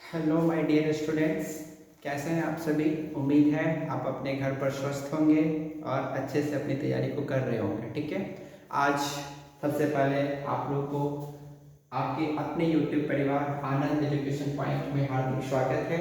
Hello my dear students, कैसे हैं आप सभी। उम्मीद है आप अपने घर पर स्वस्थ होंगे और अच्छे से अपनी तैयारी को कर रहे होंगे। ठीक है, आज सबसे पहले आप लोग को आपके अपने YouTube परिवार आनंद एजुकेशन पॉइंट में हार्दिक स्वागत है।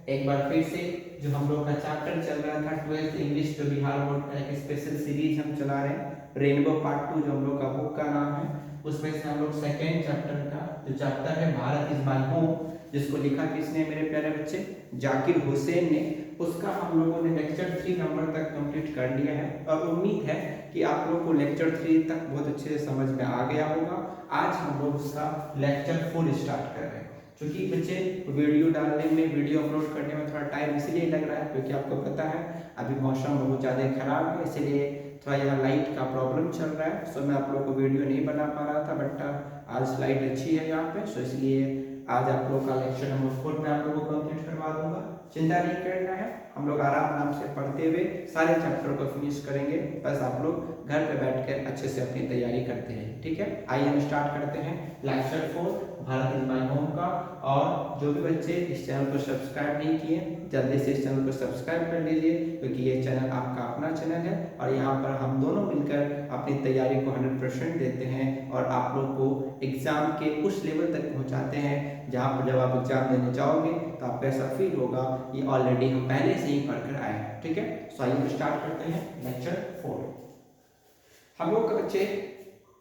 एक बार फिर से जो हम लोग का चैप्टर चल रहा था 12th इंग्लिश, जो बिहार बोर्ड का एक स्पेशल सीरीज हम चला रहे हैं, रेनबो पार्ट 2, जो हम लोग का बुक का नाम है, उसमें से हम लोग सेकेंड चैप्टर का जो चैप्टर है भारत इज माय होम, जिसको लिखा किसने मेरे प्यारे बच्चे, जाकिर हुसैन ने, उसका हम लोगों ने लेक्चर 3 नंबर तक कंप्लीट कर लिया है। और उम्मीद है कि आप लोगों को लेक्चर 3 तक बहुत अच्छे से समझ में आ गया होगा। आज हम लोग उसका लेक्चर 4 स्टार्ट कर रहे हैं। क्योंकि बच्चे वीडियो डालने में, वीडियो अपलोड करने में थोड़ा टाइम इसलिए लग रहा है क्योंकि आपको पता है अभी मौसम बहुत ज़्यादा खराब है, इसलिए थोड़ा यहाँ लाइट का प्रॉब्लम चल रहा है। सो मैं आप लोग को वीडियो नहीं बना पा रहा था, बट आज लाइट अच्छी है यहाँ पे, सो इसलिए आज आप लोग का लेक्चर नंबर 4 में आप लोगों को कंप्लीट करवा दूंगा। चिंता नहीं करना है, हम लोग आराम से पढ़ते हुए सारे चैप्टर को फिनिश करेंगे। बस आप लोग घर पे बैठ कर अच्छे से अपनी तैयारी करते हैं। ठीक है, आइए हम स्टार्ट करते हैं lecture 4 Bharat is my home का। और जो भी बच्चे इस चैनल को सब्सक्राइब नहीं किए, जल्दी से इस चैनल को सब्सक्राइब कर लीजिए, क्योंकि ये चैनल आपका अपना चैनल है और यहाँ पर हम दोनों मिलकर अपनी तैयारी को 100% देते हैं और आप लोग को एग्जाम के उस लेवल तक पहुँचाते हैं जहाँ पर जब आप एग्जाम देने जाओगे तो आपको ऐसा फील होगा ये ऑलरेडी हम पहले से ही पढ़कर आए हैं। ठीक है, सो आइए स्टार्ट करते हैं लेक्चर 4। हम लोग का बच्चे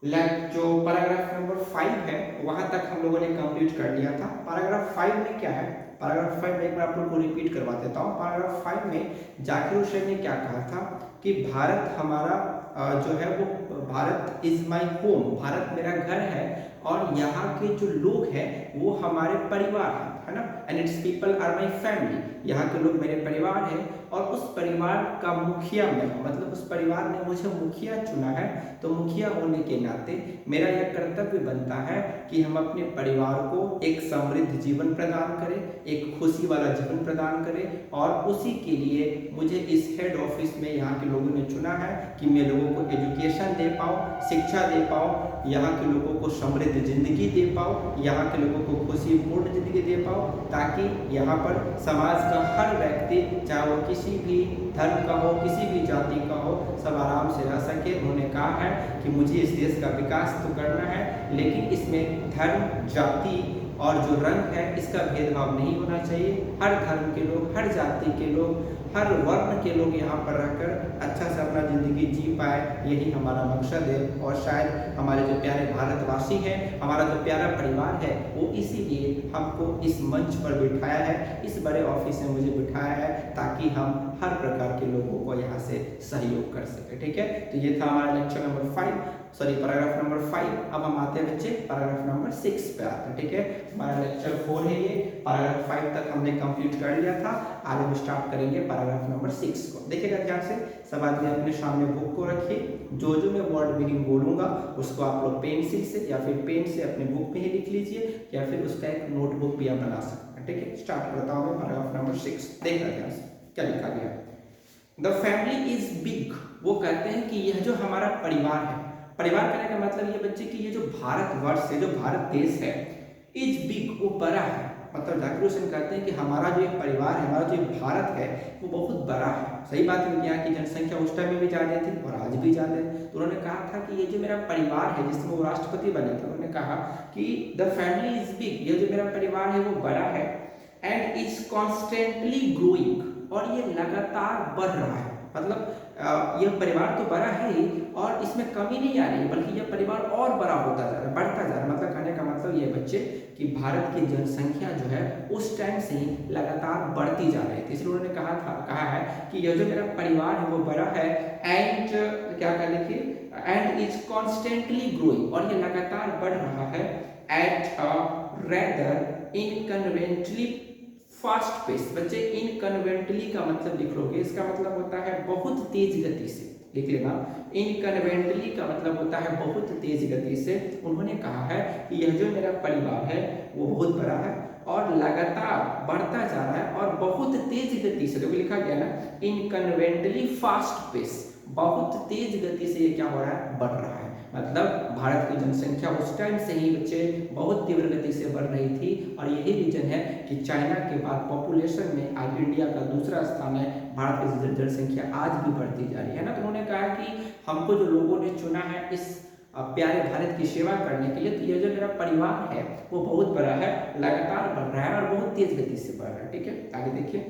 जो पैराग्राफ नंबर 5 है वहां तक हम लोगों ने कंप्लीट कर लिया था। पैराग्राफ 5 में क्या है, पैराग्राफ 5 में एक बार आप लोग को रिपीट करवा देता हूँ। पैराग्राफ 5 में जाकिर हुसैन ने क्या कहा था कि भारत हमारा जो है वो, Bharat is my home, Bharat मेरा घर है और यहाँ के जो लोग हैं वो हमारे परिवार हैं, है ना। And it's people are my family, यहाँ के लोग मेरे परिवार हैं और उस परिवार का मुखिया मैं हूँ, मतलब उस परिवार ने मुझे मुखिया चुना है। तो मुखिया होने के नाते मेरा यह कर्तव्य बनता है कि हम अपने परिवार को एक समृद्ध जीवन प्रदान करें, एक खुशी वाला जीवन प्रदान करें। और उसी के लिए मुझे इस हेड ऑफिस में यहाँ के लोगों ने चुना है कि मैं लोगों को एजुकेशन दे पाऊँ, शिक्षा दे पाऊँ, यहाँ के लोगों को समृद्ध जिंदगी दे पाऊँ, यहाँ के लोगों को खुशीपूर्ण जिंदगी दे पाऊँ, ताकि यहाँ पर समाज का हर व्यक्ति, चाहे वो किसी भी धर्म का हो, किसी भी जाति का हो, सब आराम से रह सके। उन्होंने कहा है कि मुझे इस देश का विकास तो करना है, लेकिन इसमें धर्म, जाति और जो रंग है इसका भेदभाव नहीं होना चाहिए। हर धर्म के लोग, हर जाति के लोग, हर वर्ण के लोग यहाँ पर रहकर अच्छा से अपना ज़िंदगी जी पाए, यही हमारा मकसद है। और शायद हमारे जो प्यारे भारतवासी हैं, हमारा जो प्यारा परिवार है, वो इसीलिए हमको इस मंच पर बिठाया है, इस बड़े ऑफिस में मुझे बिठाया है, ताकि हम हर प्रकार के लोगों को यहाँ से सहयोग कर सके। ठीक है, तो ये था हमारा lecture number 5, sorry paragraph number 5। अब हम आते हैं बच्चे पैराग्राफ नंबर 6 पे आते हैं। ठीक है, हमारा लेक्चर 4 है ये, पैराग्राफ 5 तक हमने कंप्लीट कर लिया था। आज हम स्टार्ट करेंगे पैराग्राफ नंबर 6 को। देखिएगा ध्यान से, सब आदमी अपने सामने बुक को रखिए। जो जो मैं वर्ड मीनिंग बोलूंगा उसको आप लोग पेंसिल से या फिर पेन से अपने बुक में ही लिख लीजिए, या फिर उसका एक नोटबुक भी आप बना सकते हैं। ठीक है, स्टार्ट करता हूँ मैं पैराग्राफ नंबर 6। देखना ध्यान से क्या लिखा गया। द फैमिली इज बिग, वो कहते हैं कि यह जो हमारा परिवार है, परिवार कहने का मतलब ये बच्चे कि ये जो भारतवर्ष है, जो भारत देश है, इज बिग, वो बड़ा है। मतलब जाकिर हुसैन कहते हैं कि हमारा जो एक परिवार है, हमारा जो भारत है, वो बहुत बड़ा है। सही बात है, यहाँ की जनसंख्या उस टाइम में भी ज़्यादा थी और आज भी ज़्यादा है। तो उन्होंने कहा था कि ये जो मेरा परिवार है, जिसमें वो राष्ट्रपति बने थे, उन्होंने कहा कि द फैमिली इज बिग, ये जो मेरा परिवार है वो बड़ा है, एंड इज कॉन्स्टेंटली ग्रोइंग, और ये लगातार बढ़ रहा है। मतलब यह परिवार तो बड़ा है ही और इसमें कमी नहीं आ रही है, बल्कि यह परिवार और बड़ा होता जा रहा है, बढ़ता जा रहा है। मतलब कहने का मतलब ये बच्चे कि भारत की जनसंख्या जो है उस टाइम से ही लगातार बढ़ती जा रही थी। इसलिए उन्होंने कहा है कि यह जो मेरा परिवार है वो बड़ा है, एंड क्या कहा देखिए, एंड इज कॉन्स्टेंटली ग्रोइंग, और ये लगातार बढ़ रहा है, at a rather inconveniently fast pace. बच्चे इनकन्वेंटली का मतलब लिख लोगे, इसका मतलब होता है बहुत तेज गति से, लिख लेना। इनकन्वेंटली का मतलब होता है बहुत तेज गति से। उन्होंने कहा है कि यह जो मेरा परिवार है वो बहुत बड़ा है और लगातार बढ़ता जा रहा है और बहुत तेज गति से, देखो लिखा गया ना, इनकन्वेंटली फास्ट पेस, बहुत तेज गति से ये क्या हो रहा है, बढ़ रहा है। मतलब भारत की जनसंख्या उस टाइम से ही बच्चे बहुत तीव्र गति से बढ़ रही थी और यही रीजन है कि चाइना के बाद पॉपुलेशन में आज इंडिया का दूसरा स्थान है। भारत की जनसंख्या आज भी बढ़ती जा रही है ना। तो उन्होंने कहा कि हमको जो लोगों ने चुना है इस प्यारे भारत की सेवा करने के लिए, तो ये जो मेरा परिवार है वो बहुत बड़ा है, लगातार बढ़ रहा है और बहुत तेज गति से बढ़ रहा है। ठीक है, आगे देखिए,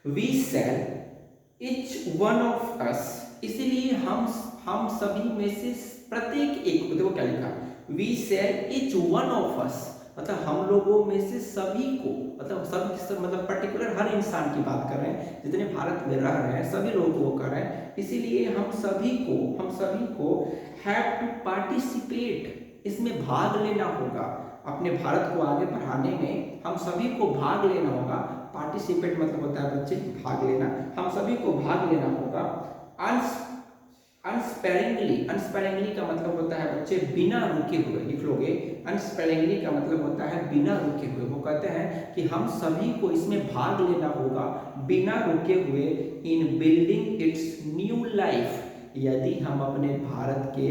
we sell each one of us, इसीलिए हम सभी में से प्रत्येक एक, देखो क्या लिखा, we sell each one of us, मतलब हम लोगों में से सभी को, मतलब सब मतलब पर्टिकुलर हर इंसान की बात कर रहे हैं, जितने भारत में रह रहे हैं सभी लोगों को कर रहे हैं। इसीलिए हम सभी को हैव टू पार्टिसिपेट, इसमें भाग लेना होगा। अपने भारत को आगे बढ़ाने में हम सभी को भाग लेना होगा। पार्टिसिपेट मतलब होता है बच्चे भाग लेना, हम सभी को भाग लेना होगा। अनस्पेरिंगली का मतलब होता है बच्चे बिना रुके हुए, लिख लोगे, अनस्पेरिंगली का मतलब होता है बिना रुके हुए। वो कहते हैं कि हम सभी को इसमें भाग लेना होगा बिना रुके हुए, इन बिल्डिंग इट्स न्यू लाइफ, यदि हम अपने भारत के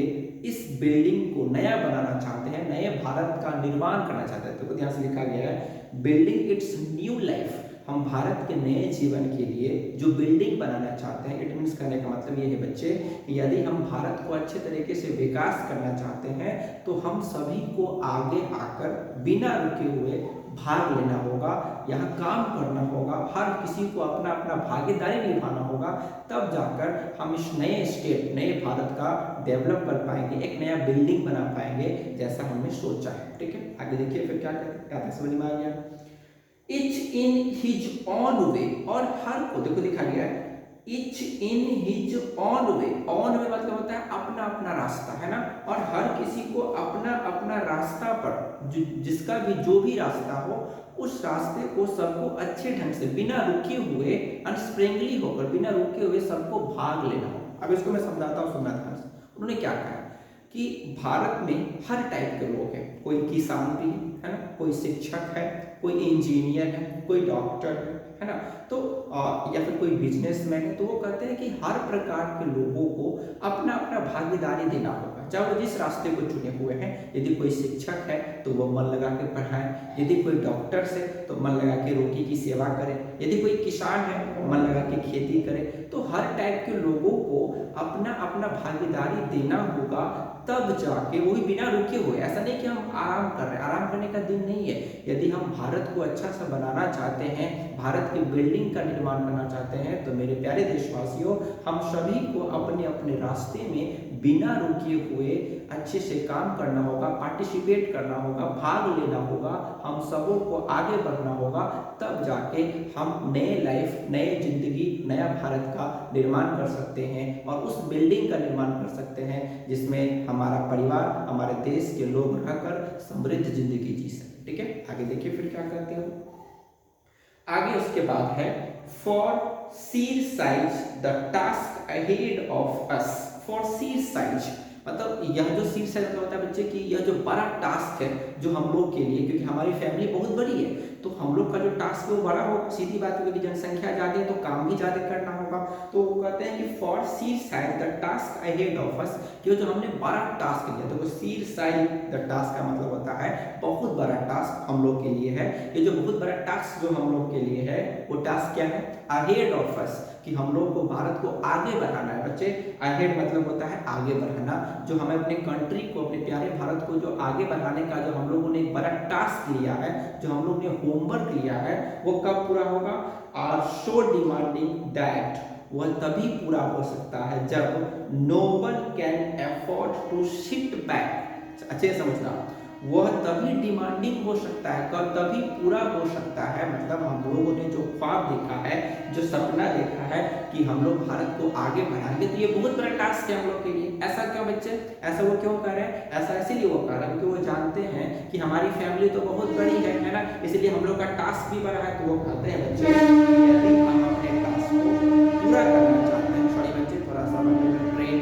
इस बिल्डिंग को नया बनाना चाहते हैं, नए भारत का निर्माण करना चाहते हैं। तो ध्यान से लिखा गया है बिल्डिंग इट्स न्यू लाइफ, हम भारत के नए जीवन के लिए जो बिल्डिंग बनाना चाहते हैं। इट मीन्स करने का मतलब ये है बच्चे, यदि हम भारत को अच्छे तरीके से विकास करना चाहते हैं तो हम सभी को आगे आकर बिना रुके हुए भाग लेना होगा, यहाँ काम करना होगा, हर किसी को अपना अपना भागीदारी निभाना होगा, तब जाकर हम इस नए स्टेट, नए भारत का डेवलप कर पाएंगे, एक नया बिल्डिंग बना पाएंगे जैसा हमने सोचा है। ठीक है, आगे देखिए फिर क्या कहते समझ में आ गया। Each in his own way, और हर को देखो दिखा गया है each in his own way, own way मतलब होता है अपना अपना रास्ता, है ना। और हर किसी को अपना अपना रास्ता पर, जिसका भी जो भी रास्ता हो, उस रास्ते को सबको अच्छे ढंग से बिना रुके हुए, अनस्प्रिंगली होकर बिना रुके हुए सबको भाग लेना हो। अब इसको मैं समझाता हूँ, सुनना ध्यान से। उन्होंने क्या कहा कि भारत में हर टाइप के लोग हैं, कोई किसान भी है ना, कोई शिक्षक है, कोई इंजीनियर है, कोई डॉक्टर है ना, तो या फिर कोई बिजनेसमैन है। तो वो कहते हैं कि हर प्रकार के लोगों को अपना अपना भागीदारी देना होगा, चाहे वो जिस रास्ते को चुने हुए हैं। यदि कोई शिक्षक है तो वो मन लगा के पढ़ाएं, यदि कोई डॉक्टर है तो मन लगा के रोगी की सेवा करें, यदि कोई किसान है मन लगा के खेती करे। तो हर टाइप के लोगों को अपना अपना भागीदारी देना होगा, तब जाके वही बिना रुके हुए। ऐसा नहीं कि हम आराम कर रहे हैं, आराम करने का दिन नहीं है। यदि हम भारत को अच्छा सा बनाना चाहते हैं, भारत की बिल्डिंग का निर्माण करना चाहते हैं, तो मेरे प्यारे देशवासियों, हम सभी को अपने अपने रास्ते में बिना रुके हुए अच्छे से काम करना होगा, पार्टिसिपेट करना होगा, भाग लेना होगा, हम सबों को आगे बढ़ना होगा, तब जाके हम नए लाइफ, नए जिंदगी, नया भारत का निर्माण कर सकते हैं और उस बिल्डिंग का निर्माण कर सकते हैं जिसमें हमारा परिवार, हमारे देश के लोग रहकर समृद्ध जिंदगी जी सके। ठीक है, आगे देखिए फिर क्या कहते हो। आगे उसके बाद है for Seer size the task ahead of us. For Seer size मतलब यह जो सीर साइज मतलब होता है बच्चे कि यह जो बड़ा टास्क है जो हम लोग के लिए, क्योंकि हमारी फैमिली बहुत बड़ी है, तो हम लोग का जो टास्क है वो बड़ा होगा। सीधी बात है कि जनसंख्या ज्यादा है तो काम भी ज्यादा करना होगा। तो वो कहते हैं कि for Seer size the task ahead of us, कि जो हमने बड़ा टास्क लिया, तो सीर साइज द टास्क का मतलब होता है बहुत बड़ा टास्क हम लोग के लिए है। ये जो बहुत बड़ा टास्क जो हम लोग के लिए है वो टास्क क्या है, अहेड ऑफ अस, कि हम लोग को भारत को आगे बढ़ाना है बच्चे। अहेड मतलब होता है आगे बढ़ाना, जो हमें अपने कंट्री को, अपने प्यारे भारत को जो आगे बढ़ाने का जो हम लोगों ने एक बड़ा टास्क लिया है, जो हम लोग ने होमवर्क लिया है, वो कब पूरा होगा। आर सो डिमांडिंग दैट, वह तभी पूरा हो सकता है जब no one can afford to sit back. अच्छे से समझना, वह तभी डिमांडिंग हो सकता है, कब तभी पूरा हो सकता है, मतलब हम लोगों ने जो ख्वाब देखा है, जो सपना देखा है कि हम लोग भारत को आगे बढ़ाएंगे, तो ये बहुत बड़ा टास्क है हम लोग के लिए। ऐसा क्यों बच्चे, ऐसा वो क्यों कर रहे हैं, ऐसा इसीलिए वो कर रहे हैं क्योंकि वो जानते हैं कि हमारी फैमिली तो बहुत बड़ी है ना, इसलिए हम लोग का टास्क भी बड़ा है। तो वो कहते हैं बच्चे यदि हम अपने टास्क को पूरा करना चाहते हैं, सॉरी बच्चे थोड़ा सा ट्रेन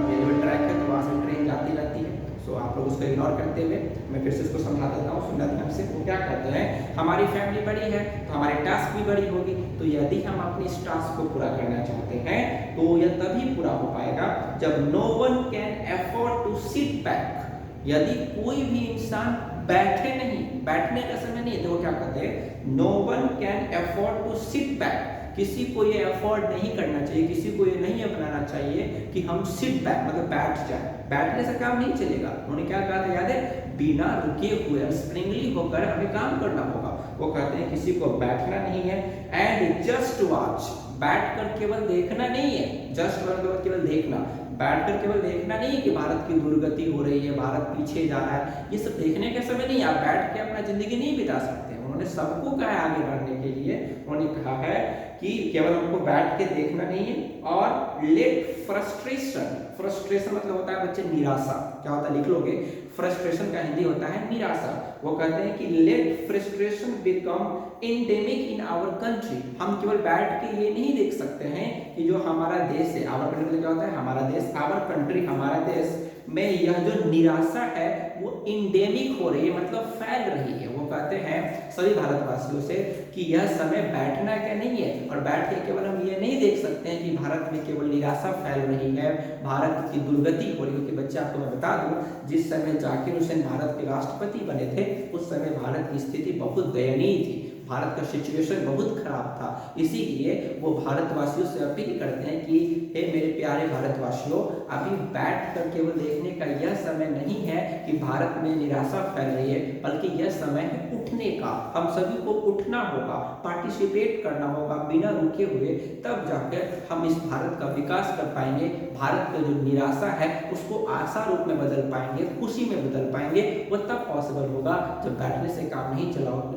रेलवे ट्रैक है तो वहाँ से ट्रेन जाती रहती है, सो आप लोग उसको इग्नोर करते पढ़ते हुए मैं फिर से इसको समझा देता हूँ, सुनना ध्यान से। वो क्या कहते हैं, हमारी फैमिली बड़ी है तो हमारे टास्क भी बड़ी होगी, तो यदि हम अपने इस टास्क को पूरा करना चाहते हैं तो यह तभी पूरा हो पाएगा जब no one can afford to sit back, यदि कोई भी इंसान बैठे नहीं, बैठने का समय नहीं है, तो वो क्या कहते हैं, no one can afford to sit back, किसी को ये अफोर्ड नहीं करना चाहिए, किसी को ये नहीं अपनाना चाहिए कि हम सिट बैक मतलब बैठ जाए, बैठने से काम नहीं चलेगा। उन्होंने क्या कहा था याद है, बिना रुके हुए स्प्रिंगली होकर हमें काम करना होगा। वो कहते हैं किसी को बैठना नहीं है, एंड जस्ट वॉच, बैठ कर केवल देखना नहीं है, जस्ट मतलब केवल देखना, बैठकर केवल देखना नहीं है कि भारत की दुर्गति हो रही है, भारत पीछे जा रहा है, ये सब देखने के समय नहीं, आप बैठ के अपना जिंदगी नहीं बिता सकते। उन्होंने सबको कहा है आगे बढ़ने के लिए, उन्होंने कहा है कि केवल हमको बैठ के देखना नहीं है, और लेट फ्रस्ट्रेशन, फ्रस्ट्रेशन मतलब होता है बच्चे निराशा, क्या होता है लिख लोगे, फ्रस्ट्रेशन का हिंदी होता है निराशा। वो कहते हैं कि let frustration become endemic in our country, हम केवल बैठ के ये नहीं देख सकते हैं कि जो हमारा देश है, आवर कंट्री क्या होता है, हमारा देश, आवर कंट्री हमारा देश में यह जो निराशा है वो इंडेमिक हो रही है, मतलब फैल रही है। वो कहते हैं सभी भारतवासियों से कि यह समय बैठना का नहीं है, और बैठ के केवल हम ये नहीं देख सकते हैं कि भारत में केवल निराशा फैल रही है, भारत की दुर्गति हो रही है। कि बच्चे आपको मैं बता दूं, जिस समय जाकिर हुसैन भारत के राष्ट्रपति बने थे उस समय भारत की स्थिति बहुत दयनीय थी, भारत का सिचुएशन बहुत खराब था। इसीलिए वो भारतवासियों से अपील करते हैं कि हे मेरे प्यारे भारतवासियों, अभी बैठ कर केवल देखने का यह समय नहीं है कि भारत में निराशा फैल रही है, बल्कि यह समय है उठने का, हम सभी को उठना होगा, पार्टिसिपेट करना होगा बिना रुके हुए, तब जाकर हम इस भारत का विकास कर पाएंगे, भारत का जो निराशा है उसको आशा रूप में बदल पाएंगे, खुशी में बदल पाएंगे। वो तब पॉसिबल होगा जब बैठने से काम नहीं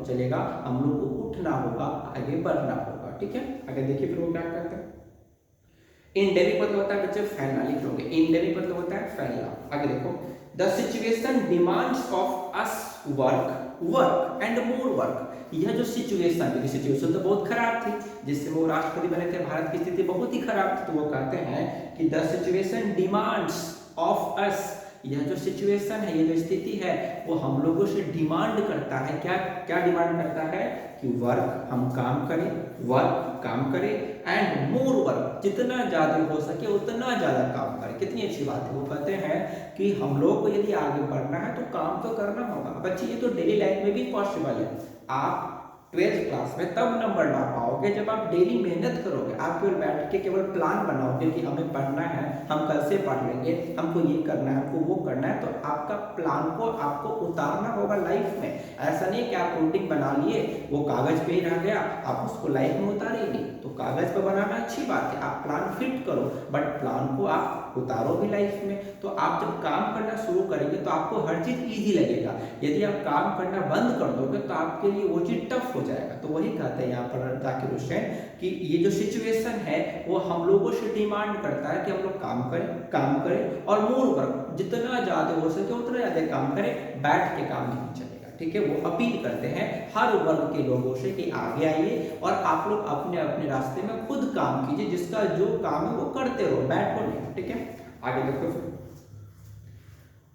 चलेगा, हम लोग को उठना होगा, आगे बढ़ना होगा। ठीक है, आगे देखिए फिर वो क्या कहते हैं, इंडेमिक मतलब होता है बच्चे फैलना, लिख लोगे, इंडेमिक मतलब होता है फैलना। आगे देखो, the situation demands of us work and more work, यह जो सिचुएशन तो बहुत खराब थी, जिससे वो राष्ट्रपति बने थे, भारत की स्थिति बहुत ही खराब थी, तो वो कहते हैं कि the situation demands of us, यह जो सिचुएशन है, ये जो स्थिति है, वो हम लोगों से डिमांड करता है, क्या क्या डिमांड करता है कि वर्क, हम काम करें, वर्क काम करें, एंड मोर वर्क, जितना ज्यादा हो सके उतना ज्यादा काम करें। कितनी अच्छी बात है। वो कहते हैं कि हम लोग को यदि आगे बढ़ना है तो काम तो करना होगा। बच्चे ये तो डेली लाइफ में भी पॉसिबल है, आप 12th क्लास में तब नंबर ला पाओगे जब आप डेली मेहनत करोगे, आप केवल बैठ के केवल प्लान बनाओगे कि हमें पढ़ना है, हम कल से पढ़ लेंगे, हमको ये करना है, हमको वो करना है, तो आपका प्लान को आपको उतारना होगा लाइफ में। ऐसा नहीं कि आप रूटीन बना लिए, वो कागज पे ही रह गया, आप उसको लाइफ में उतारे नहीं। तो कागज पर बनाना अच्छी बात है, आप प्लान फिट करो, बट प्लान को आप उतारो भी लाइफ में। तो आप जब काम करना शुरू करेंगे तो आपको हर चीज इजी लगेगा। यदि आप काम करना बंद कर दोगे तो आपके लिए वो चीज टफ हो जाएगा। तो वही कहते हैं यहाँ पर जाकिर हुसैन कि ये जो सिचुएशन है वो हम लोगों से डिमांड करता है कि हम लोग काम करें और मोर वर्क, जितना ज्यादा हो सके उतना ज्यादा काम करें, बैठ के काम नहीं चलेगा। ठीक है, वो अपील करते हैं हर वर्ग के लोगों से कि आगे आइए और आप लोग अपने अपने रास्ते में खुद काम कीजिए, जिसका जो काम है वो करते रहो, बैठो नहीं। ठीक है, आगे देखो फिर,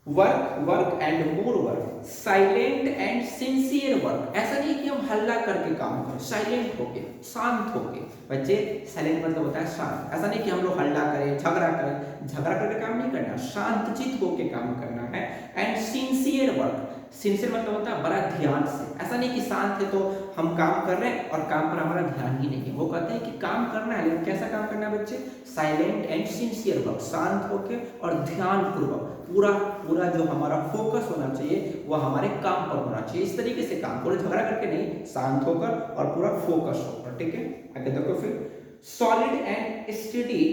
work and more work, silent and sincere work. ऐसा नहीं कि हम हल्ला करके काम करें, साइलेंट होके, शांत होके। बच्चे साइलेंट मतलब होता है शांत, ऐसा नहीं कि हम लोग हल्ला करें, झगड़ा करके काम नहीं करना, शांतचित्त होके काम करना है। एंड सिंसियर वर्क, सिंसियर मतलब होता है बड़ा ध्यान से, ऐसा नहीं कि शांत है तो हम काम कर रहे हैं और काम पर हमारा ध्यान ही नहीं है। वो कहते हैं कि काम करना है, लेकिन कैसा काम करना है बच्चे, साइलेंट एंड सिंसियर वर्क, शांत होके और ध्यान पूर्वक, पूरा जो हमारा फोकस होना चाहिए वो हमारे काम पर होना चाहिए। इस तरीके से काम करो, झगड़ा करके नहीं, शांत होकर और पूरा फोकस होकर। ठीक है, आगे देखो फिर, सॉलिड एंड स्टेडी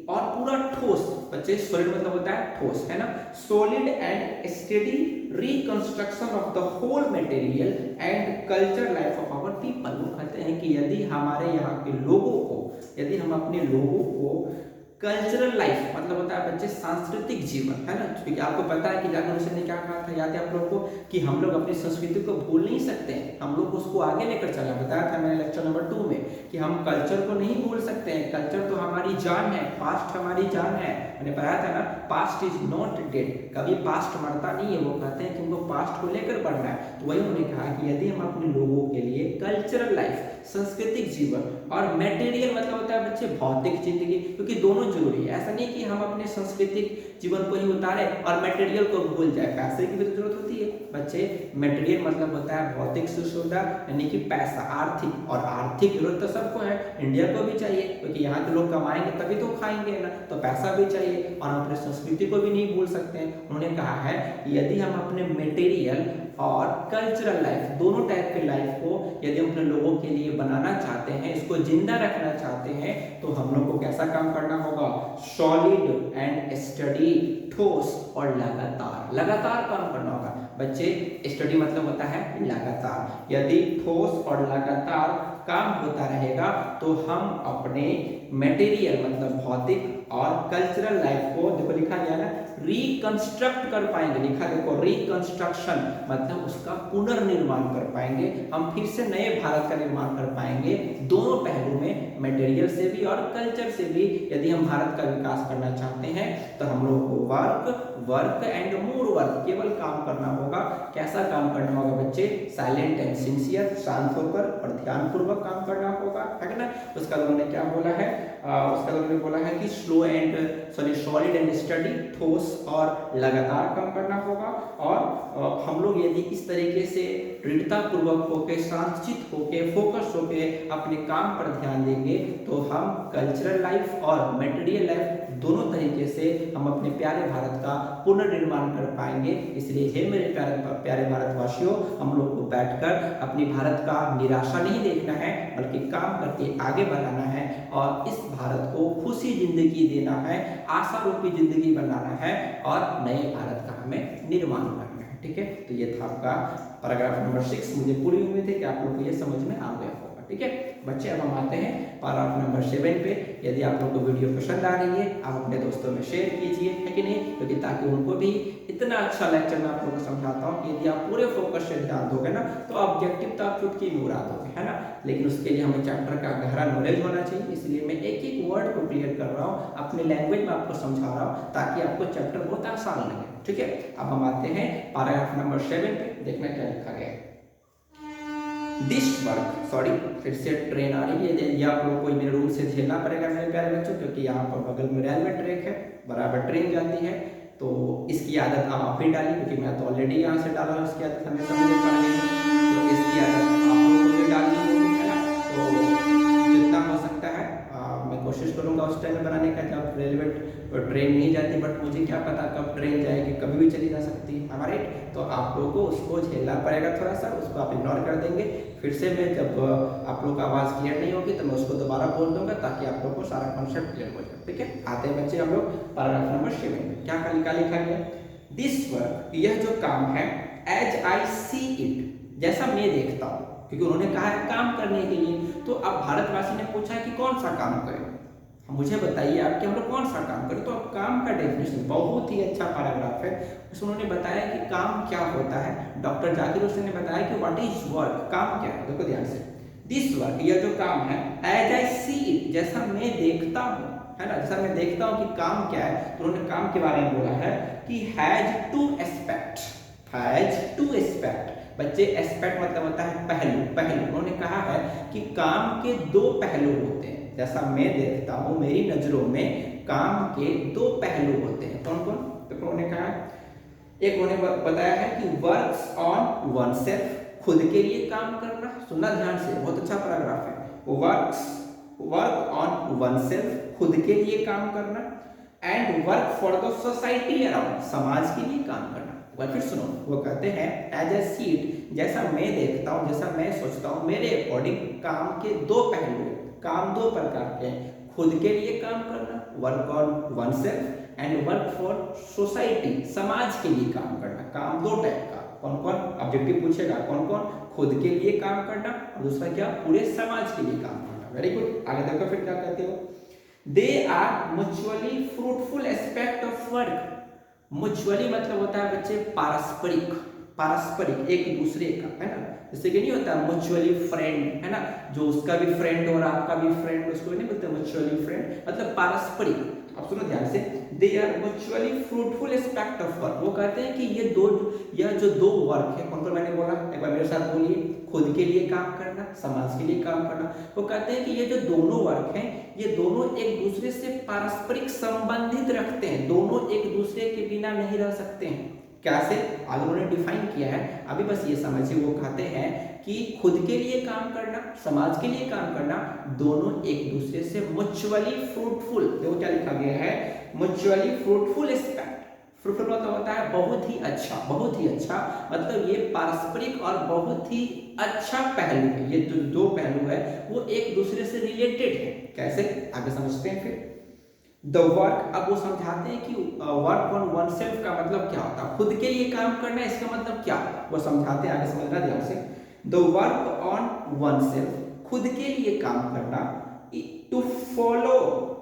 और पूरा ठोस। बच्चे सॉलिड मतलब होता है ठोस, है ना, solid and steady reconstruction of the whole material and culture life of our people. वो कहते हैं कि यदि हमारे यहाँ के लोगों को, यदि हम अपने लोगों को कल्चरल लाइफ मतलब होता है बच्चे सांस्कृतिक जीवन, है ना। क्योंकि आपको पता है कि जाकिर हुसैन ने क्या कहा था, याद है आप लोगों को, कि हम लोग अपनी संस्कृति को भूल नहीं सकते हैं, हम लोग उसको आगे लेकर चलना। बताया था मैंने लेक्चर नंबर 2 में कि हम कल्चर को नहीं भूल सकते हैं, कल्चर तो हमारी जान है, पास्ट हमारी जान है। मैंने पढ़ाया था ना, पास्ट इज नॉट डेड, कभी पास्ट मरता नहीं है। वो कहते हैं कि उनको पास्ट को लेकर बढ़ना है। तो वही उन्होंने कहा कि यदि हम अपने लोगों के लिए कल्चरल लाइफ सांस्कृतिक जीवन और मटेरियल मतलब होता है बच्चे भौतिक जिंदगी, क्योंकि दोनों जरूरी है। ऐसा नहीं कि हम अपने सांस्कृतिक जीवन को ही उतारे और मटेरियल को भूल जाए, पैसे की भी तो जरूरत होती है बच्चे। मटेरियल मतलब होता है भौतिक सुख सुविधा, यानी कि पैसा, आर्थिक, और आर्थिक जरूरत तो सबको है, इंडिया को भी चाहिए, क्योंकि यहाँ के लोग कमाएंगे तभी तो खाएंगे ना, तो पैसा भी चाहिए। और हम अपनी संस्कृति को भी नहीं भूल सकते हैं। उन्होंने कहा है कि यदि हम अपने मटेरियल और कल्चरल लाइफ, दोनों टाइप के लाइफ को यदि हम अपने लोगों के लिए बनाना चाहते हैं, इसको जिंदा रखना चाहते हैं, तो हम लोग को कैसा काम करना होगा, सॉलिड एंड स्टडी, ठोस और लगातार, लगातार काम करना होगा बच्चे। स्टडी मतलब होता है लगातार, यदि ठोस और लगातार काम होता रहेगा तो हम अपने मटेरियल मतलब भौतिक और कल्चरल लाइफ को, देखो लिखा गया ना, रिकंस्ट्रक्ट कर पाएंगे। लिखा देखो, रिकंस्ट्रक्शन मतलब उसका पुनर्निर्माण कर पाएंगे, हम फिर से नए भारत का निर्माण कर पाएंगे, दोनों पहलू में, मटेरियल से भी और कल्चर से भी। यदि हम भारत का विकास करना चाहते हैं तो हम लोग को वर्क एंड मोर वर्क, केवल काम करना होगा। कैसा काम करना होगा बच्चे, साइलेंट एंड सिंसियर, शांत होकर और ध्यानपूर्वक काम करना होगा, है ना। उसका उन्होंने क्या बोला है, उसका उन्होंने बोला है कि सॉलिड एंड स्टडी, ठोस और लगातार काम करना होगा। और हम लोग यदि इस तरीके से दृढ़ता पूर्वक होकर, शांतचित होकर, फोकस होकर अपने काम पर ध्यान देंगे तो हम कल्चरल लाइफ और मटेरियल लाइफ दोनों तरीके से हम अपने प्यारे भारत का पुनर्निर्माण कर पाएंगे। इसलिए हे मेरे प्यारे भारतवासियों, हम लोग को बैठकर अपनी भारत का निराशा नहीं देखना है, बल्कि काम करके आगे बढ़ाना है और इस भारत को खुशी जिंदगी देना है, आशा रूपी जिंदगी बनाना है और नए भारत का हमें निर्माण करना है। ठीक है, तो ये था आपका पैराग्राफ नंबर 6। मुझे पूरी उम्मीद है कि आप लोग को ये समझ में आ गया होगा। ठीक है बच्चे, अब हम आते हैं पैराग्राफ नंबर 7 पे। यदि आप लोग को वीडियो पसंद आ रही है, आप अपने दोस्तों में शेयर कीजिए, है कि नहीं, क्योंकि ताकि उनको भी इतना अच्छा लेक्चर मैं आप लोगों को समझाता हूँ कि यदि आप पूरे फोकस से ध्यान दोगे ना तो ऑब्जेक्टिव तो आप चुटकी में उड़ा दोगे, है ना। लेकिन उसके लिए हमें चैप्टर का गहरा नॉलेज होना चाहिए, इसलिए मैं एक एक वर्ड को क्लियर कर रहा हूँ, अपने लैंग्वेज में आपको समझा रहा हूँ ताकि आपको चैप्टर बहुत आसान लगे। ठीक है, अब हम आते हैं पैराग्राफ नंबर 7 पे। देखना क्या लिखा गया है। दिस वर्क, सॉरी फिर से ट्रेन आ रही है, ये आप लोगों को मेरे रूम से झेलना पड़ेगा मेरे प्यारे बच्चों, क्योंकि यहाँ पर बगल में रेलवे ट्रैक है, बराबर ट्रेन जाती है, तो इसकी आदत आप ही डाली, क्योंकि मैं तो ऑलरेडी यहाँ से डाला हूँ, इसकी आदत हमें समझ पड़ गई है, तो इसकी आदत आप लोगों को भी डालनी होगी, है ना। तो जितना हो सकता है मैं कोशिश करूँगा उस टाइम में बनाने का जब रेलवे ट्रेन नहीं जाती, बट मुझे क्या पता कब ट्रेन जाएगी, कभी भी चली जा सकती है हमारे। तो आप लोगों को उसको झेलना पड़ेगा थोड़ा सा, उसको आप इग्नोर कर देंगे। फिर से मैं जब आप लोग का आवाज़ क्लियर नहीं होगी तो मैं उसको दोबारा बोल दूंगा ताकि आप लोग को सारा कॉन्सेप्ट क्लियर हो जाए। ठीक है, आते हैं बच्चे हम लोग पैराग्राफ नंबर 7 में। क्या लिखा गया, दिस वर्क, यह जो काम है, एज आई सी इट, जैसा मैं देखता हूँ, क्योंकि उन्होंने कहा है काम करने के लिए, तो अब भारतवासी ने पूछा है कि कौन सा काम करें, मुझे बताइए आप कि हम लोग कौन सा काम करें। तो अब काम का डेफिनेशन बहुत ही अच्छा पैराग्राफ है, उसमें उन्होंने बताया कि काम क्या होता है। डॉक्टर जाकिर हुसैन ने बताया कि व्हाट इज वर्क, काम क्या है। देखो ध्यान से, दिस वर्क, यह जो काम है, एज आई सी इट, जैसा मैं देखता हूँ, है ना, जैसा मैं देखता हूँ कि काम क्या है, तो उन्होंने काम के बारे में बोला है कि has to aspect, has to aspect. बच्चे एस्पेक्ट मतलब होता है पहलू, उन्होंने कहा है कि काम के दो पहलू होते हैं, जैसा मैं देखता हूँ, मेरी नजरों में काम के दो पहलू होते हैं। कौन कौन, तो उन्होंने कहा, एक उन्होंने बताया है कि वर्क्स ऑन वन सेल्फ, खुद के लिए काम करना, सुनना ध्यान से, बहुत अच्छा पैराग्राफ है। वर्क ऑन वन सेल्फ, खुद के लिए काम करना, and work for the society around, समाज के लिए काम करना। फिर सुनो, वो कहते हैं एज ए सीट, जैसा मैं देखता हूँ, जैसा मैं सोचता हूँ, मेरे अकॉर्डिंग काम के दो पहलू, काम दो प्रकार के हैं, खुद के लिए काम करना, work on one self, and work for society, समाज के लिए काम करना। काम दो टाइप का, कौन कौन, ऑब्जेक्टिव पूछेगा, कौन कौन, खुद के लिए काम करना और दूसरा क्या, पूरे समाज के लिए काम करना। वेरी गुड, आगे देखो फिर क्या कहते हो, they are mutually fruitful aspect of work. Mutually मतलब होता है बच्चे पारस्परिक, पारस्परिक एक दूसरे का, है ना। जैसे कि नहीं होता म्यूचुअली फ्रेंड, है ना, जो उसका भी फ्रेंड और आपका भी फ्रेंड, उसको नहीं बोलते म्यूचुअली फ्रेंड, मतलब पारस्परिक। अब सुनो ध्यान से, they are mutually fruitful aspect of work. वो कहते हैं कि यह जो दो वर्क है, कौन कौन मैंने बोला, एक बार मेरे साथ बोलिए, खुद के लिए काम करना, समाज के लिए काम करना। वो कहते हैं कि ये जो दोनों वर्क हैं, ये दोनों एक दूसरे से पारस्परिक संबंधित रखते हैं, दोनों एक दूसरे के बिना नहीं रह सकते हैं। कैसे, आगे उन्होंने डिफाइन किया है, अभी बस ये समझिए। वो कहते हैं कि खुद के लिए काम करना, समाज के लिए काम करना, दोनों एक दूसरे से म्यूचुअली फ्रूटफुल, देखो क्या लिखा गया है, म्यूचुअली फ्रूटफुल एस्पेक्ट। फ्रूटफुल मतलब होता है बहुत ही अच्छा, बहुत ही अच्छा, मतलब ये पारस्परिक और बहुत ही अच्छा पहलू है। ये जो दो पहलू है वो एक दूसरे से रिलेटेड है। कैसे, आगे समझते हैं फिर। द वर्क, अब वो समझाते हैं कि वर्क ऑन वन सेल्फ का मतलब क्या होता है, खुद के लिए काम करना, इसका मतलब क्या, वो समझाते हैं, आगे समझना ध्यान से। The work on one self, खुद के लिए काम करना, टू फॉलो,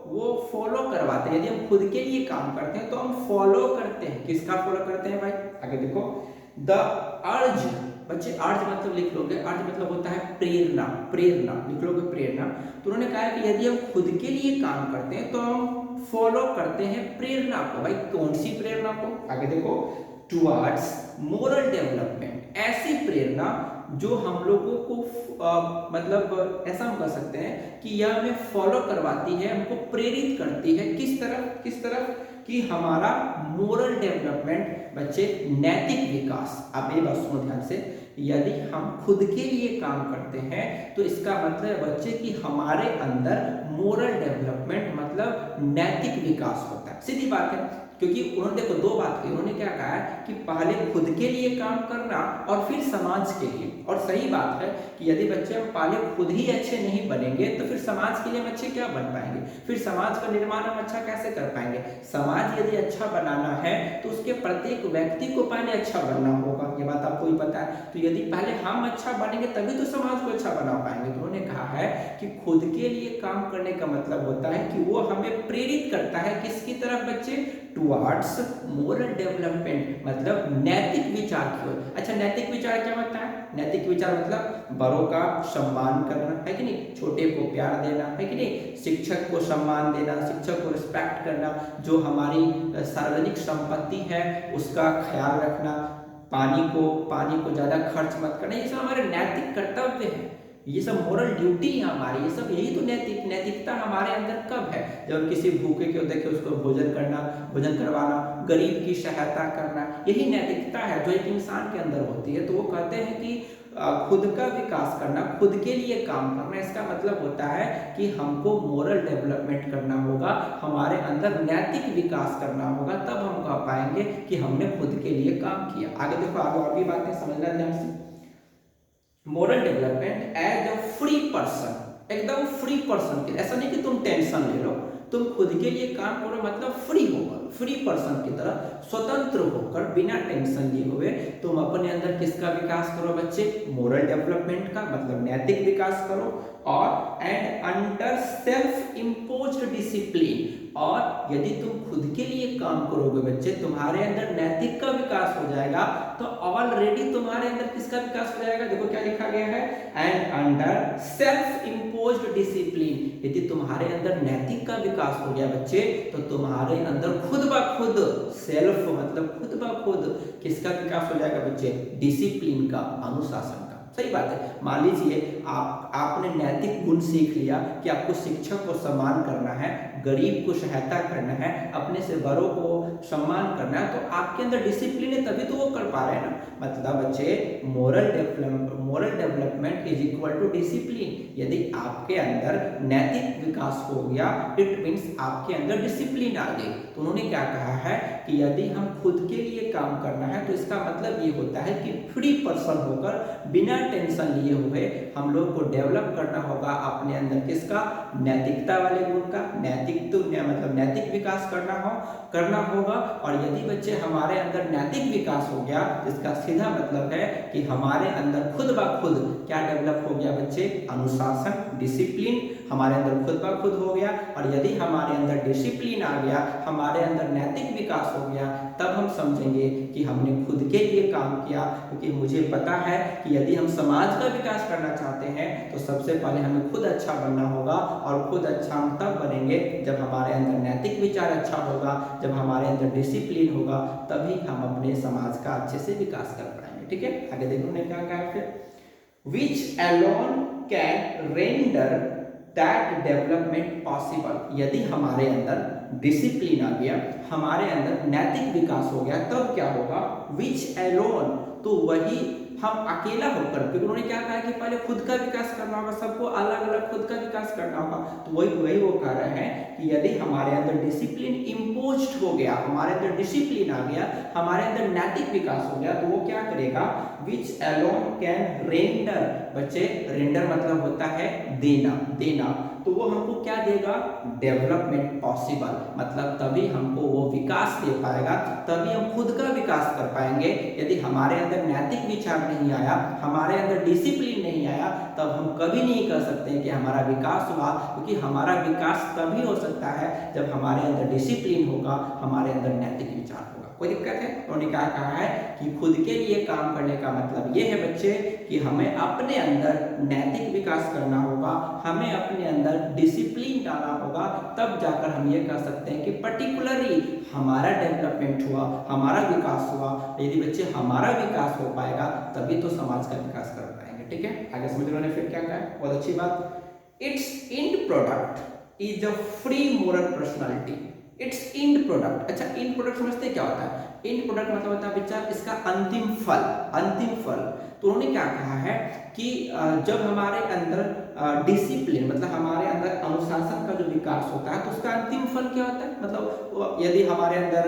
वो फॉलो करवाते हैं। यदि हम खुद के लिए काम करते हैं तो हम फॉलो करते हैं, किसका फॉलो करते हैं भाई, आगे देखो। द अर्ज, बच्चे अर्ज मतलब लिख लोगे, अर्ज मतलब होता है प्रेरणा, प्रेरणा लिख लोगे, प्रेरणा। तो उन्होंने कहा कि यदि हम खुद के लिए काम करते हैं तो हम फॉलो करते हैं प्रेरणा को। भाई कौन सी प्रेरणा को, आगे देखो। टुवर्ड्स मोरल डेवलपमेंट, ऐसी प्रेरणा जो हम लोगों को मतलब ऐसा हम कह सकते हैं कि यह हमें फॉलो करवाती है, हमको प्रेरित करती है, किस तरफ, किस तरफ, कि हमारा मोरल डेवलपमेंट, बच्चे नैतिक विकास। आप मेरी बात सुनो ध्यान से, यदि हम खुद के लिए काम करते हैं तो इसका मतलब है बच्चे कि हमारे अंदर मोरल डेवलपमेंट मतलब नैतिक विकास होता है, सीधी बात है। क्योंकि उन्होंने देखो दो बात की, उन्होंने क्या कहा है कि पहले खुद के लिए काम करना और फिर समाज के लिए। और सही बात है कि यदि बच्चे हम पहले खुद ही अच्छे नहीं बनेंगे तो फिर समाज के लिए हम अच्छे क्या बन पाएंगे, फिर समाज का निर्माण हम अच्छा कैसे कर पाएंगे। समाज यदि अच्छा बनाना है तो उसके प्रत्येक व्यक्ति को पहले अच्छा बनना होगा, ये बात आपको ही पता है। तो यदि पहले हम अच्छा बनेंगे तभी तो समाज को अच्छा बना पाएंगे। तो उन्होंने कहा है कि खुद के लिए काम करने का मतलब होता है कि वो हमें प्रेरित करता है किसकी तरफ बच्चे, टुवर्ड्स मोरल डेवलपमेंट, मतलब नैतिक विचार की ओर। अच्छा नैतिक विचार क्या होता है, नैतिक विचार मतलब बड़ों का सम्मान करना, है कि नहीं, छोटे को प्यार देना, है कि नहीं, शिक्षक को सम्मान देना, शिक्षक को रिस्पेक्ट करना, जो हमारी सार्वजनिक संपत्ति है उसका ख्याल रखना, पानी को ज्यादा खर्च मत करना, ये सब हमारे नैतिक कर्तव्य है, ये सब मोरल ड्यूटी है हमारी, ये सब, यही तो नैतिकता हमारे अंदर कब है, जब किसी भूखे को देखे उसको भोजन करना, भोजन करवाना, गरीब की सहायता करना, यही नैतिकता है जो एक इंसान के अंदर होती है। तो वो कहते हैं कि खुद का विकास करना, खुद के लिए काम करना, इसका मतलब होता है कि हमको मोरल डेवलपमेंट करना होगा, हमारे अंदर नैतिक विकास करना होगा, तब हम कह पाएंगे कि हमने खुद के लिए काम किया। आगे देखो, आगे और भी बातें समझना ध्यान से। Moral development as a free person, एकदम फ्री पर्सन के, ऐसा नहीं कि तुम टेंशन ले लो, तुम खुद के लिए काम करो, मतलब फ्री होकर, फ्री पर्सन की तरह स्वतंत्र होकर बिना टेंशन लिए हुए तुम अपने अंदर किसका विकास करो बच्चे, मोरल डेवलपमेंट का, मतलब नैतिक विकास करो। और and under self imposed discipline, और यदि तुम खुद के लिए काम करोगे बच्चे, तुम्हारे अंदर नैतिक का विकास हो जाएगा, तो ऑलरेडी तुम्हारे अंदर किसका विकास हो जाएगा, देखो क्या लिखा गया है, and under self imposed discipline, यदि तुम्हारे अंदर नैतिक का विकास हो गया बच्चे, तो तुम्हारे अंदर खुद ब खुद, सेल्फ मतलब खुद ब खुद किसका विकास हो जाएगा बच्चे, डिसिप्लिन का, अनुशासन का। सही बात है। मान लीजिए आपने नैतिक गुण सीख लिया कि आपको शिक्षक को सम्मान करना है, गरीब को सहायता करना है, अपने से बड़ों को सम्मान करना है, तो आपके अंदर डिसिप्लिन है, तभी तो वो कर पा रहे हैं ना। मतलब बच्चे moral development is equal to discipline. यदि आपके अंदर नैतिक विकास हो गया, इट मीन्स आपके अंदर डिसिप्लिन आ गई। तो उन्होंने क्या कहा है कि यदि हम खुद के लिए काम करना है तो इसका मतलब ये होता है कि फ्री पर्सन होकर बिना टेंशन लिए हुए हम लोग को डेवलप करना होगा अपने अंदर किसका, नैतिकता वाले गुण का, मतलब नैतिक विकास करना होगा। और यदि बच्चे हमारे अंदर नैतिक विकास हो गया, इसका सीधा मतलब है कि हमारे अंदर खुद ब खुद क्या डेवलप हो गया बच्चे, अनुशासन, डिसिप्लिन, हमारे अंदर खुद ब खुद हो गया, और यदि हमारे अंदर डिसिप्लिन आ गया, हमारे अंदर नैतिक विकास हो गया, तब हम समझेंगे कि हमने खुद के लिए काम किया। क्योंकि मुझे पता है कि यदि हम समाज का विकास करना चाहते हैं तो सबसे पहले हमें खुद अच्छा बनना होगा, और खुद अच्छा हम तब बनेंगे जब हमारे अंदर नैतिक विचार अच्छा होगा, जब हमारे अंदर डिसिप्लिन होगा, तभी हम अपने समाज का अच्छे से विकास कर पाएंगे। ठीक है, आगे देखो उन्होंने क्या कहा फिर, which alone can render that development possible. यदि हमारे अंदर डिसिप्लिन आ गया, हमारे अंदर नैतिक विकास हो गया, तब क्या होगा, विच अलोन, तो वही हम अकेला होकर, क्योंकि उन्होंने क्या कहा कि पहले खुद का विकास करना होगा, सबको अलग अलग खुद का विकास करना होगा। तो वही वो कह रहे हैं कि यदि हमारे अंदर डिसिप्लिन इम्पोज्ड हो गया, हमारे अंदर डिसिप्लिन आ गया, हमारे अंदर नैतिक विकास हो गया, तो वो क्या करेगा, विच अलोन कैन रेंडर। बच्चे रेंडर मतलब होता है देना, देना, तो वो हमको क्या देगा, डेवलपमेंट पॉसिबल, मतलब तभी हमको वो विकास दे पाएगा, तभी हम खुद का विकास कर पाएंगे। यदि हमारे अंदर नैतिक विचार नहीं आया, हमारे अंदर डिसिप्लिन नहीं आया, तब हम कभी नहीं कर सकते कि हमारा विकास हुआ। क्योंकि हमारा विकास तभी हो सकता है जब हमारे अंदर डिसिप्लिन होगा, हमारे अंदर नैतिक विचार होगा। कोई दिक्कत है? उन्होंने क्या कहा है कि खुद के लिए काम करने का मतलब ये है बच्चे कि हमें अपने अंदर नैतिक विकास करना होगा, हमें अपने अंदर डिसिप्लिन डालना होगा, तब जाकर हम ये कह सकते हैं कि पर्टिकुलरली हमारा डेवलपमेंट हुआ, हमारा विकास हुआ। यदि बच्चे हमारा विकास हो पाएगा तभी तो समाज का विकास कर पाएंगे। ठीक है, आगे समझ लो ने फिर क्या कहा, बहुत अच्छी बात, it's and product is a free moral personality. It's and product, अच्छा एंड प्रोडक्ट समझते क्या होता है, एंड प्रोडक्ट मतलब होता है बच्चा इसका अंतिम फल, अंतिम फल। तो उन्होंने क्या कहा है कि जब हमारे अंदर डिसिप्लिन मतलब हमारे अंदर अनुशासन का जो विकास होता है, तो उसका अंतिम फल क्या होता है, मतलब यदि हमारे अंदर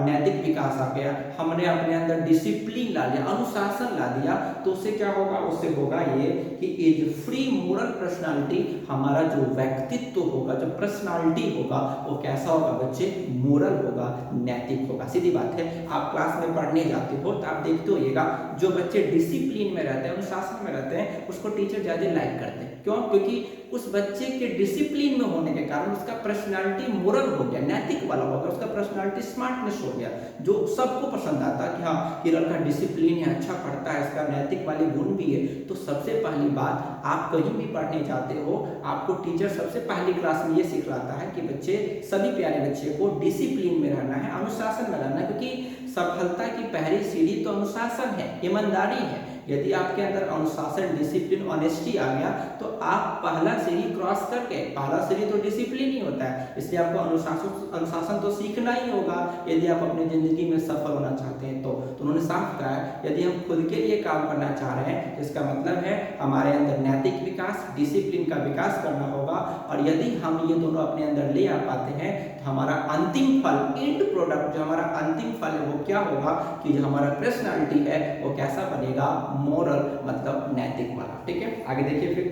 नैतिक विकास आ गया, हमने अपने अंदर डिसिप्लिन ला लिया, अनुशासन ला दिया, तो उससे क्या होगा, उससे होगा ये कि एज फ्री मोरल पर्सनालिटी, हमारा जो व्यक्तित्व होगा, जो पर्सनालिटी होगा, वो कैसा होगा बच्चे, मोरल होगा, नैतिक होगा। सीधी बात है, आप क्लास में पढ़ने जाते हो तो आप देखते होइएगा जो बच्चे डिसिप्लिन में रहते हैं, अनुशासन में रहते हैं, उसको टीचर ज्यादा लाइक करते हैं। क्यों? क्योंकि उस बच्चे के डिसिप्लिन में होने के कारण उसका पर्सनालिटी मोरल हो गया, नैतिक वाला हो गया, उसका पर्सनालिटी स्मार्टनेस हो गया, जो सबको पसंद आता है कि हाँ ये लड़का डिसिप्लिन है, अच्छा पढ़ता है, इसका नैतिक वाले गुण भी है। तो सबसे पहली बात, आप कहीं भी पढ़ने जाते हो, आपको टीचर सबसे पहली क्लास में ये सिखलाता है कि बच्चे, सभी प्यारे बच्चे को डिसिप्लिन में रहना है, अनुशासन में रहना है। क्योंकि सफलता की पहली सीढ़ी तो अनुशासन है, ईमानदारी है। यदि आपके अंदर अनुशासन, डिसिप्लिन, ऑनेस्टी आ गया, तो आप पहला सीढ़ी क्रॉस करके, पहला सीढ़ी तो डिसिप्लिन ही होता है, इसलिए आपको अनुशासन तो सीखना ही होगा यदि आप अपनी जिंदगी में सफल होना चाहते हैं। तो उन्होंने साफ कहा है यदि हम खुद के लिए काम करना चाह रहे हैं तो इसका मतलब है हमारे अंदर नैतिक विकास, डिसिप्लिन का विकास करना होगा, और यदि हम ये दोनों अपने अंदर ले आ पाते हैं तो हमारा अंतिम फल, एंड प्रोडक्ट, जो हमारा अंतिम फल है वो क्या होगा कि जो हमारा पर्सनालिटी है वो कैसा बनेगा, मोरल मतलब नैतिक वाला। ठीक है, आगे देखिए फिर,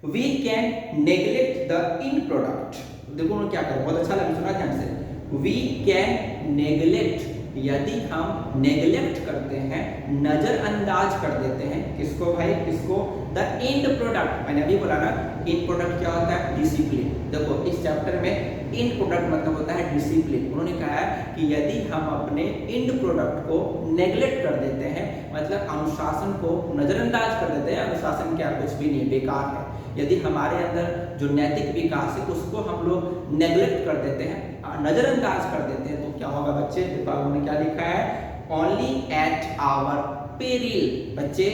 we can neglect the end product. देखो उन्होंने क्या कहा, बहुत अच्छा लगा, सुना ध्यान से, वी कैन नेग्लेक्ट, यदि हम नेग्लेक्ट करते हैं, नजरअंदाज कर देते हैं, किसको भाई, किसको, द एंड प्रोडक्ट। मैंने अभी बोला ना, इन प्रोडक्ट क्या होता है, डिसिप्लिन। देखो इस चैप्टर में इन प्रोडक्ट मतलब होता है डिसिप्लिन। उन्होंने कहा है कि यदि हम अपने इंड प्रोडक्ट को नेग्लेक्ट कर देते हैं, मतलब अनुशासन को नजरअंदाज कर देते हैं, अनुशासन क्या कुछ भी नहीं, बेकार है। यदि हमारे अंदर जो नैतिक विकास है उसको हम लोग नेग्लेक्ट कर देते हैं, नजरअंदाज कर देते हैं, तो क्या होगा बच्चे, देखो उन्होंने क्या लिखा है, ओनली एट आवर पेरिल। बच्चे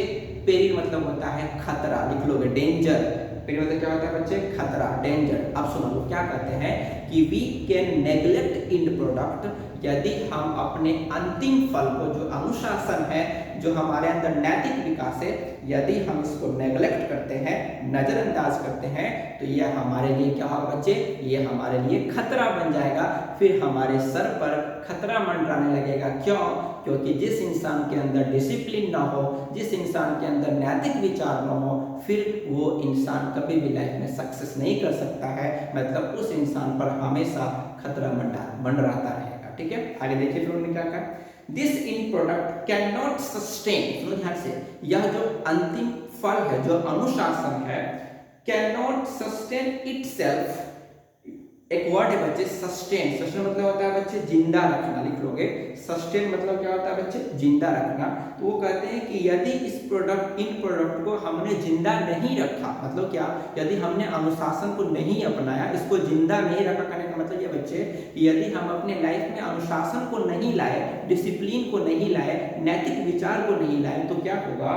पेरिल मतलब होता है खतरा, लिख लोगे, डेंजर। पेरिल मतलब क्या होता है बच्चे, खतरा, डेंजर। अब सुनो लोग क्या कहते हैं कि we can neglect end product, यदि हम अपने अंतिम फल को, जो अनुशासन है, जो हमारे अंदर नैतिक विकास है, यदि हम इसको नेग्लेक्ट करते हैं, नजरअंदाज करते हैं, तो यह हमारे लिए क्या होगा बच्चे, ये हमारे लिए खतरा बन जाएगा। फिर हमारे सर पर खतरा मंडराने लगेगा। क्यों? क्योंकि जिस इंसान के अंदर डिसिप्लिन ना हो, जिस इंसान के अंदर नैतिक विचार ना हो, फिर वो इंसान कभी भी लाइफ में सक्सेस नहीं कर सकता है। मतलब उस इंसान पर हमेशा खतरा मंडराता रहेगा। ठीक है, आगे देखिए फिर उन्होंने क्या कहा, this in product can not sustain. सुनो ध्यान से, यह जो अंतिम फल है, जो अनुशासन है, cannot sustain itself। एक वर्ड है बच्चे सस्टेन। सस्टेन मतलब होता है बच्चे जिंदा रखना, लिख लोगे। सस्टेन मतलब क्या होता है बच्चे, जिंदा रखना। तो वो कहते हैं कि यदि इन प्रोडक्ट को हमने जिंदा नहीं रखा, मतलब क्या, यदि हमने अनुशासन को नहीं अपनाया, इसको जिंदा नहीं रखा, कहने का मतलब ये बच्चे, यदि हम अपने लाइफ में अनुशासन को नहीं लाए, डिसिप्लिन को नहीं लाए, नैतिक विचार को नहीं लाए, तो क्या होगा,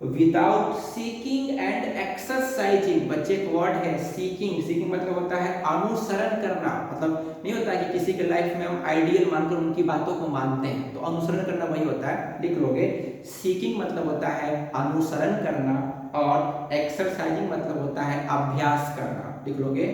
विदाउट सीकिंग एंड एक्सरसाइजिंग। बच्चे एक वर्ड है सीकिंग। सीकिंग मतलब होता है अनुसरण करना। मतलब नहीं होता कि किसी के लाइफ में हम आइडियल मानकर उनकी बातों को मानते हैं, तो अनुसरण करना वही होता है, लिख लोगे। सीकिंग मतलब होता है अनुसरण करना, और एक्सरसाइजिंग मतलब होता है अभ्यास करना, लिख लोगे।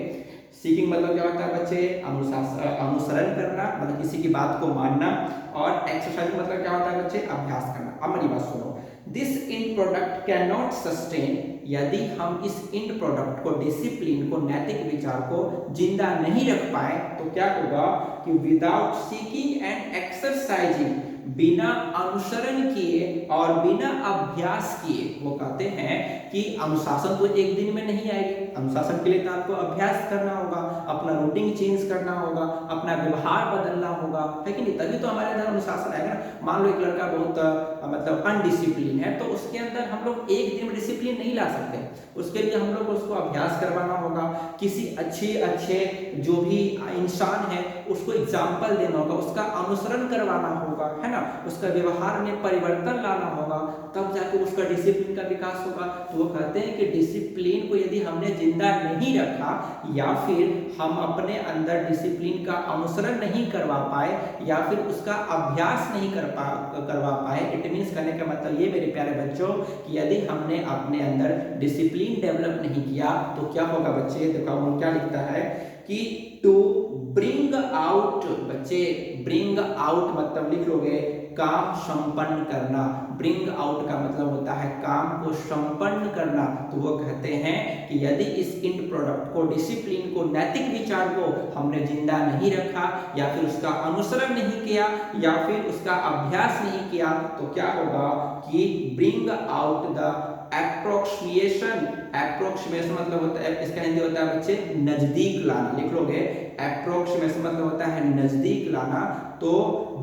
सीकिंग मतलब क्या होता है बच्चे, अनुसरण करना, मतलब किसी की बात को मानना, और एक्सरसाइज मतलब क्या होता है बच्चे, अभ्यास करना। अब मेरी बात सुनो, this end product can not sustain. यदि हम इस इंड प्रोडक्ट को, डिसिप्लिन को, नैतिक विचार को जिंदा नहीं रख पाए, तो क्या होगा कि विदाउट सीकिंग एंड एक्सरसाइजिंग, बिना अनुसरण किए और बिना अभ्यास किए, वो कहते हैं कि अनुशासन तो एक दिन में नहीं आएगी। अनुशासन के लिए तो आपको अभ्यास करना होगा, अपना रूटीन चेंज करना होगा, अपना व्यवहार बदलना होगा, है कि नहीं, तभी तो हमारे अंदर अनुशासन आएगा ना। मान लो एक लड़का बहुत मतलब अनडिसिप्लिन है, तो उसके अंदर हम लोग एक दिन में डिसिप्लिन नहीं ला सकते। उसके लिए हम लोग उसको अभ्यास करवाना होगा, किसी अच्छे जो भी इंसान है उसको एग्जाम्पल देना होगा, उसका अनुसरण करवाना होगा, है ना, उसका व्यवहार में परिवर्तन लाना होगा, तब जाके उसका डिसिप्लिन का विकास होगा। तो वो कहते हैं कि डिसिप्लिन को यदि हमने जिंदा नहीं रखा, या फिर हम अपने अंदर डिसिप्लिन का अनुसरण नहीं करवा पाए, या फिर उसका अभ्यास नहीं करवा पाए, इट मीन्स कहने का मतलब ये मेरे प्यारे बच्चों कि यदि हमने अपने अंदर डिसिप्लिन डेवलप नहीं किया, तो क्या होगा बच्चे, देखो वो क्या लिखता है कि टू ब्रिंग आउट, बच्चे ब्रिंग आउट मतलब लिख लोगे काम संपन्न करना। ब्रिंग आउट का मतलब होता है काम को संपन्न करना। तो वो कहते हैं कि यदि इस इंड प्रोडक्ट को, डिसिप्लिन को, नैतिक विचार को हमने जिंदा नहीं रखा, या फिर उसका अनुसरण नहीं किया, या फिर उसका अभ्यास नहीं किया, तो क्या होगा कि bring out the approximation. Approximation मतलब होता है, इसका हिंदी होता है बच्चे नजदीक लाना, लिख लोगे। एप्रोक्सीमेशन मतलब होता है नजदीक लाना। तो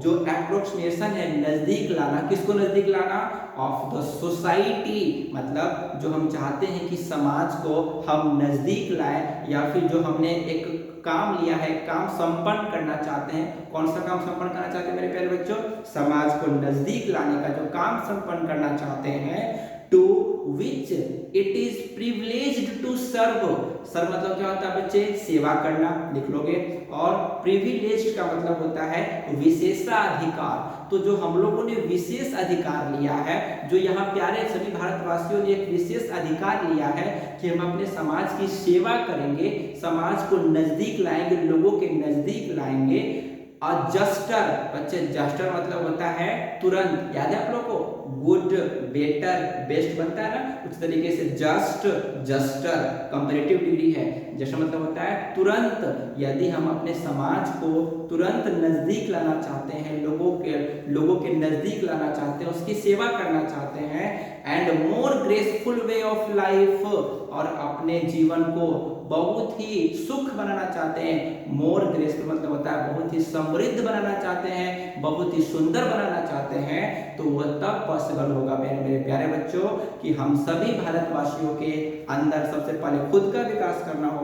जो एप्रोक्सीमेशन है, नजदीक लाना, किसको नजदीक लाना, ऑफ द सोसाइटी, मतलब जो हम चाहते हैं कि समाज को हम नजदीक लाएं, या फिर जो हमने एक काम लिया है, काम संपन्न करना चाहते हैं। कौन सा काम संपन्न करना चाहते हैं मेरे प्यारे बच्चों, समाज को नजदीक लाने का जो काम संपन्न करना चाहते हैं, to which it is privileged to serve. Serve मतलब क्या होता है बच्चे, सेवा करना, लिख लोगे। और प्रिविलेज्ड का मतलब होता है विशेषाधिकार। तो जो हम लोगों ने विशेष अधिकार लिया है, जो यहाँ प्यारे सभी भारतवासियों ने एक विशेष अधिकार लिया है कि हम अपने समाज की सेवा करेंगे, समाज को नजदीक लाएंगे, लोगों के नजदीक लाएंगे। और जस्टर, बच्चे जस्टर मतलब होता है तुरंत, याद है आप लोगों को, गुड, बेटर, बेस्ट बनता है ना, उस तरीके से जस्ट, जस्टर कंपैरेटिव डिग्री है। जस्ट मतलब होता है तुरंत। यदि हम अपने समाज को तुरंत नजदीक लाना चाहते हैं, लोगों के नजदीक लाना चाहते हैं, उसकी सेवा करना चाहते हैं, and more graceful way of life, और अपने जीवन को बहुत ही सुख बनाना चाहते हैं। मोर ग्रेसफुल मतलब होता है बहुत ही समृद्ध बनाना चाहते हैं, बहुत ही सुंदर बनाना चाहते हैं। तो वह तब पॉसिबल होगा मेरे प्यारे बच्चों कि हम सभी भारतवासियों के अंदर सबसे पहले खुद का विकास करना होगा।